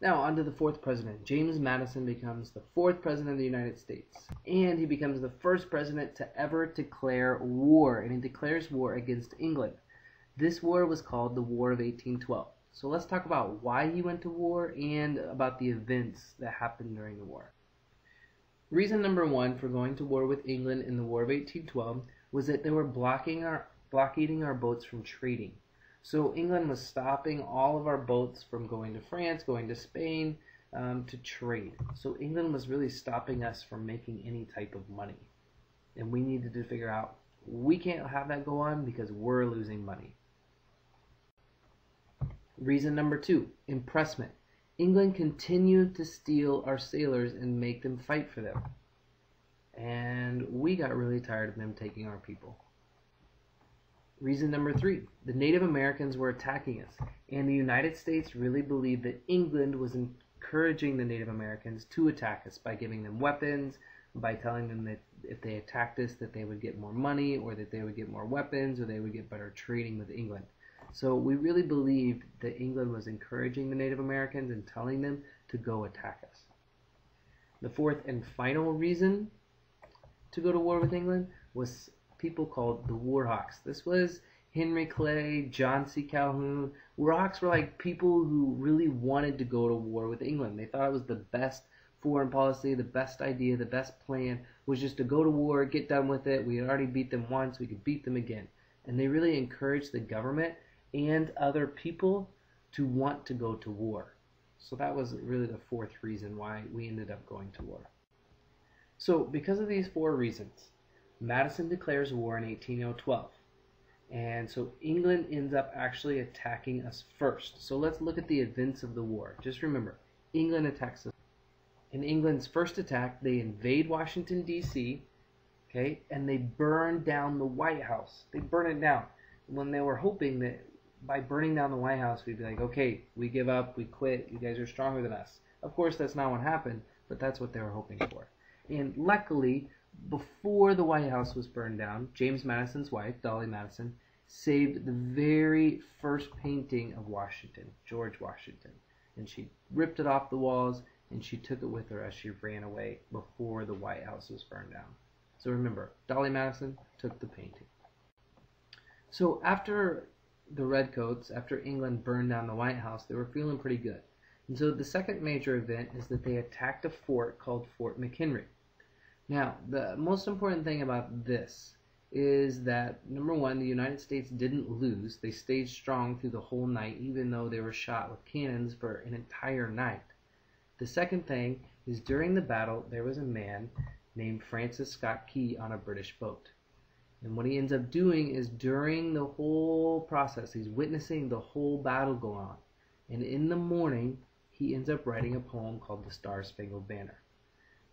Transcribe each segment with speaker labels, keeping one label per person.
Speaker 1: Now, on to the fourth president. James Madison becomes the fourth president of the United States. And he becomes the first president to ever declare war. And he declares war against England. This war was called the War of 1812. So let's talk about why he went to war and about the events that happened during the war. Reason number one for going to war with England in the War of 1812 was that they were blockading our boats from trading. So England was stopping all of our boats from going to France, going to Spain, to trade. So England was really stopping us from making any type of money. And we needed to figure out, we can't have that go on because we're losing money. Reason number two, impressment. England continued to steal our sailors and make them fight for them. And we got really tired of them taking our people. Reason number three, the Native Americans were attacking us, and the United States really believed that England was encouraging the Native Americans to attack us by giving them weapons, by telling them that if they attacked us that they would get more money, or that they would get more weapons, or they would get better trading with England. So we really believed that England was encouraging the Native Americans and telling them to go attack us. The fourth and final reason to go to war with England was people called the Warhawks. This was Henry Clay, John C. Calhoun. Warhawks were like people who really wanted to go to war with England. They thought it was the best foreign policy, the best idea, the best plan was just to go to war, get done with it. We had already beat them once, we could beat them again. And they really encouraged the government and other people to want to go to war. So that was really the fourth reason why we ended up going to war. So because of these four reasons, Madison declares war in 1812. And so England ends up actually attacking us first. So let's look at the events of the war. Just remember, England attacks us. In England's first attack, they invade Washington, D.C., okay, and they burn down the White House. They burn it down. When they were hoping that by burning down the White House, we'd be like, okay, we give up, we quit, you guys are stronger than us. Of course, that's not what happened, but that's what they were hoping for. And luckily, before the White House was burned down, James Madison's wife, Dolly Madison, saved the very first painting of Washington, George Washington. And she ripped it off the walls, and she took it with her as she ran away before the White House was burned down. So remember, Dolly Madison took the painting. So after the Redcoats, after England burned down the White House, they were feeling pretty good. And so the second major event is that they attacked a fort called Fort McHenry. Now, the most important thing about this is that, number one, the United States didn't lose. They stayed strong through the whole night, even though they were shot with cannons for an entire night. The second thing is during the battle, there was a man named Francis Scott Key on a British boat. And what he ends up doing is during the whole process, he's witnessing the whole battle go on. And in the morning, he ends up writing a poem called the Star-Spangled Banner.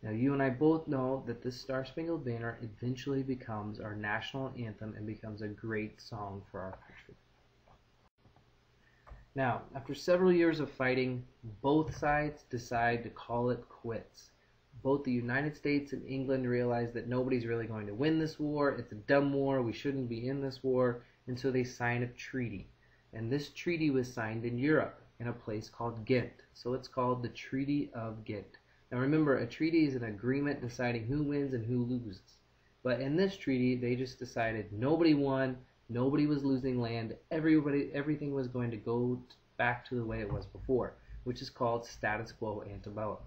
Speaker 1: Now, you and I both know that the Star-Spangled Banner eventually becomes our national anthem and becomes a great song for our country. Now, after several years of fighting, both sides decide to call it quits. Both the United States and England realize that nobody's really going to win this war. It's a dumb war. We shouldn't be in this war. And so they sign a treaty. And this treaty was signed in Europe in a place called Ghent. So it's called the Treaty of Ghent. Now remember, a treaty is an agreement deciding who wins and who loses. But in this treaty, they just decided nobody won, nobody was losing land, everything was going to go back to the way it was before, which is called status quo ante bellum.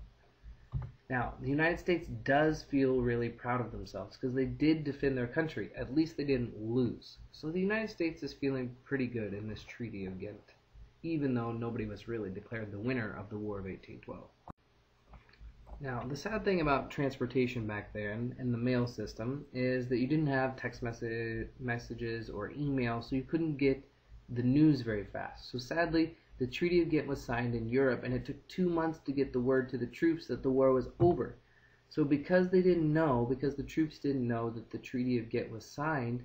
Speaker 1: Now, the United States does feel really proud of themselves because they did defend their country. At least they didn't lose. So the United States is feeling pretty good in this Treaty of Ghent, even though nobody was really declared the winner of the War of 1812. Now, the sad thing about transportation back there and the mail system is that you didn't have text messages or email, so you couldn't get the news very fast. So sadly, the Treaty of Ghent was signed in Europe, and it took 2 months to get the word to the troops that the war was over. So because the troops didn't know that the Treaty of Ghent was signed,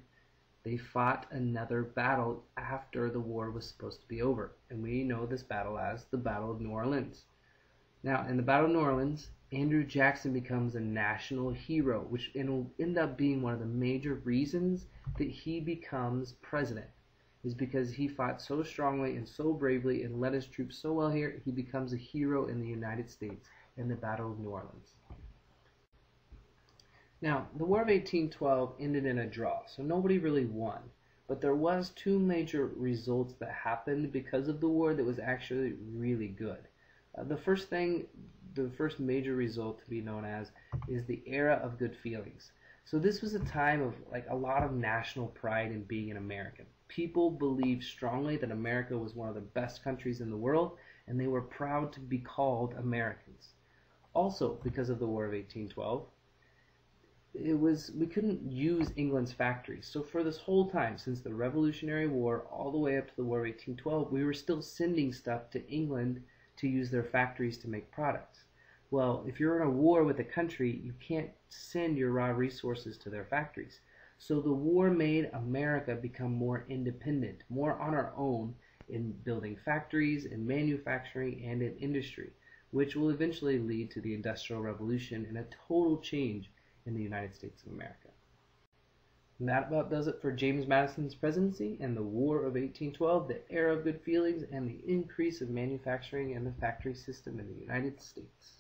Speaker 1: they fought another battle after the war was supposed to be over. And we know this battle as the Battle of New Orleans. Now, in the Battle of New Orleans, Andrew Jackson becomes a national hero, which will end up being one of the major reasons that he becomes president. is because he fought so strongly and so bravely and led his troops so well here, he becomes a hero in the United States in the Battle of New Orleans. Now, the War of 1812 ended in a draw, so nobody really won. But there was two major results that happened because of the war that was actually really good. The first major result to be known as is the era of good feelings. So this was a time of like a lot of national pride in being an American. People believed strongly that America was one of the best countries in the world, and they were proud to be called Americans. Also, because of the War of 1812, we couldn't use England's factories. So for this whole time, since the Revolutionary War all the way up to the War of 1812, we were still sending stuff to England to use their factories to make products. Well, if you're in a war with a country, you can't send your raw resources to their factories. So the war made America become more independent, more on our own in building factories, in manufacturing, and in industry, which will eventually lead to the Industrial Revolution and a total change in the United States of America. And that about does it for James Madison's presidency and the War of 1812, the era of good feelings, and the increase of manufacturing and the factory system in the United States.